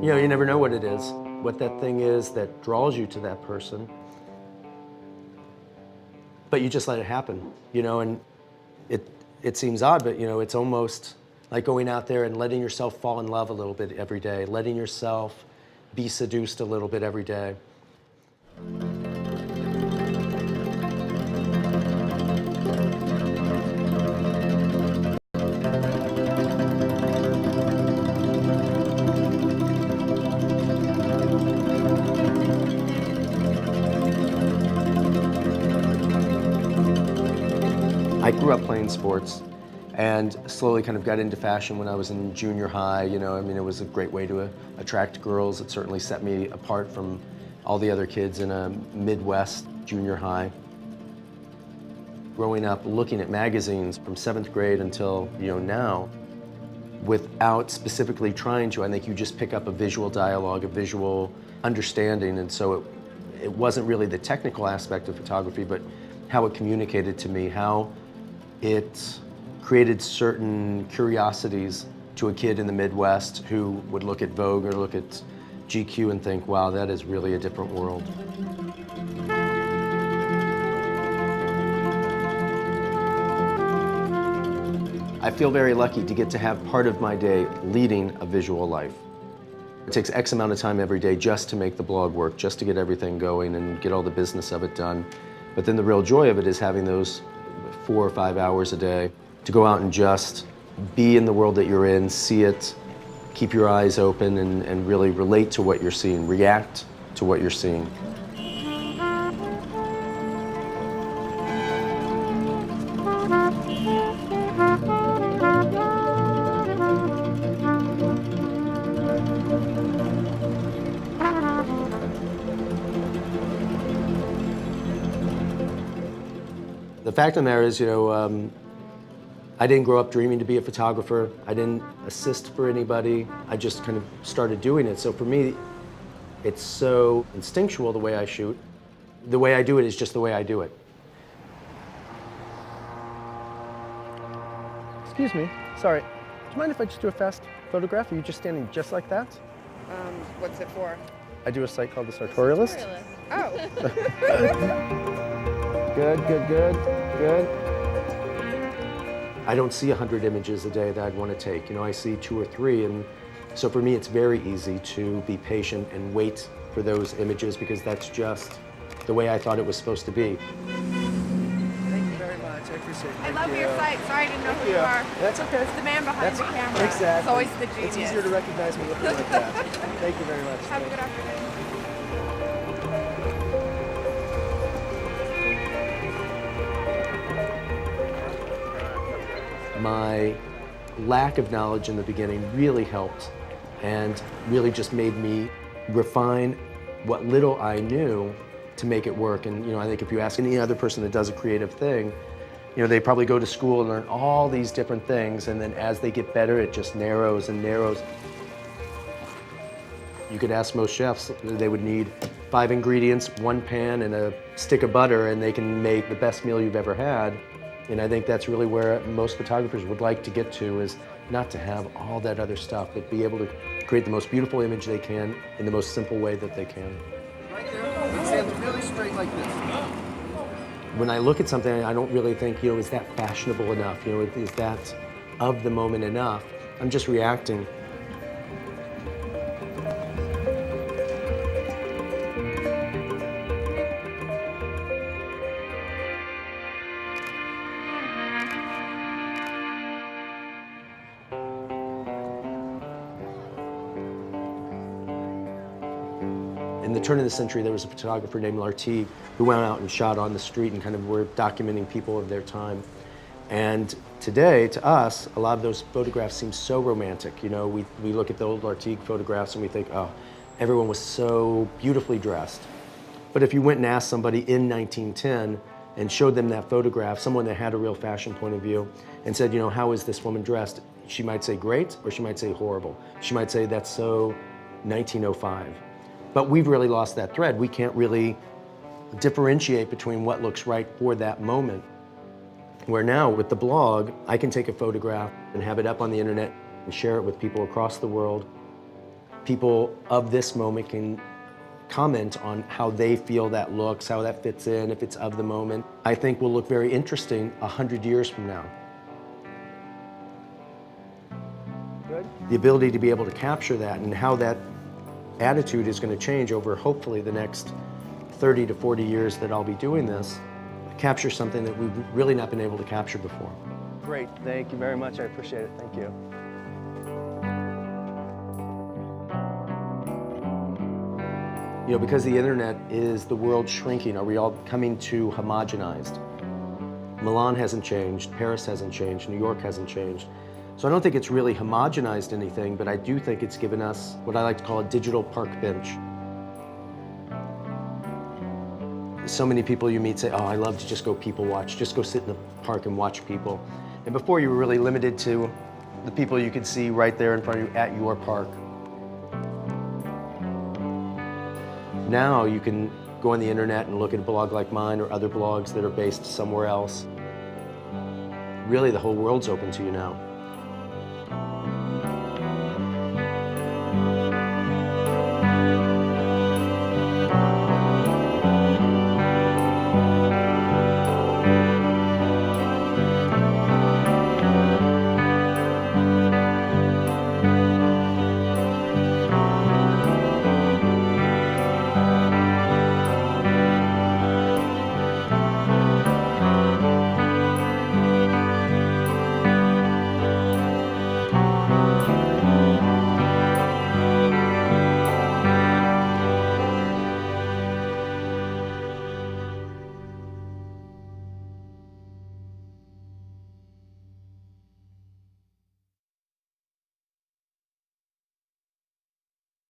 You know, you never know what it is, what that thing is that draws you to that person. But you just let it happen, you know, and it seems odd, but you know, it's almost like going out there and letting yourself fall in love a little bit every day, letting yourself be seduced a little bit every day. I grew up playing sports and slowly kind of got into fashion when I was in junior high. You know, I mean, it was a great way to attract girls. It certainly set me apart from all the other kids in a Midwest junior high. Growing up looking at magazines from 7th grade until, you know, now, without specifically trying to, I think you just pick up a visual dialogue, a visual understanding, and so it wasn't really the technical aspect of photography, but how it communicated to me, how it created certain curiosities to a kid in the Midwest who would look at Vogue or look at GQ and think, wow, that is really a different world. I feel very lucky to get to have part of my day leading a visual life. It takes X amount of time every day just to make the blog work, just to get everything going and get all the business of it done. But then the real joy of it is having those 4 or 5 hours a day to go out and just be in the world that you're in, see it, keep your eyes open, and really relate to what you're seeing, react to what you're seeing. The fact of the matter is, you know, I didn't grow up dreaming to be a photographer. I didn't assist for anybody. I just kind of started doing it. So for me, it's so instinctual the way I shoot. The way I do it is just the way I do it. Excuse me, sorry. Do you mind if I just do a fast photograph? Are you just standing just like that? What's it for? I do a site called the Sartorialist. Oh. Good, good, good, good. I don't see 100 images a day that I'd want to take. You know, I see 2 or 3, and so for me it's very easy to be patient and wait for those images because that's just the way I thought it was supposed to be. Thank you very much. I appreciate it. I love your site. Sorry I didn't know who you are. That's okay. It's the man behind the camera. Exactly. It's always the genius. It's easier to recognize me looking like that. Thank you very much. Have a good afternoon. My lack of knowledge in the beginning really helped and really just made me refine what little I knew to make it work. And you know, I think if you ask any other person that does a creative thing, you know, they probably go to school and learn all these different things, and then as they get better, it just narrows and narrows. You could ask most chefs, they would need 5 ingredients, 1 pan, and a stick of butter, and they can make the best meal you've ever had. And I think that's really where most photographers would like to get to, is not to have all that other stuff, but be able to create the most beautiful image they can in the most simple way that they can. Right there, stand really straight like this. When I look at something, I don't really think, you know, is that fashionable enough? You know, is that of the moment enough? I'm just reacting. In the turn of the century, there was a photographer named Lartigue who went out and shot on the street and kind of were documenting people of their time. And today, to us, a lot of those photographs seem so romantic. You know, we look at the old Lartigue photographs and we think, oh, everyone was so beautifully dressed. But if you went and asked somebody in 1910 and showed them that photograph, someone that had a real fashion point of view, and said, you know, how is this woman dressed? She might say great, or she might say horrible. She might say that's so 1905. But we've really lost that thread. We can't really differentiate between what looks right for that moment. Where now, with the blog, I can take a photograph and have it up on the internet and share it with people across the world. people of this moment can comment on how they feel that looks, how that fits in, if it's of the moment. I think will look very interesting 100 years from now. Good. The ability to be able to capture that and how that attitude is going to change over hopefully the next 30 to 40 years that I'll be doing this, capture something that we've really not been able to capture before. Great. Thank you very much. I appreciate it. Thank you. You know, because the internet is the world shrinking, are we all becoming too homogenized? Milan hasn't changed, Paris hasn't changed, New York hasn't changed. So I don't think it's really homogenized anything, but I do think it's given us what I like to call a digital park bench. So many people you meet say, oh, I love to just go people watch, just go sit in the park and watch people. And before you were really limited to the people you could see right there in front of you at your park. Now you can go on the internet and look at a blog like mine or other blogs that are based somewhere else. Really, the whole world's open to you now.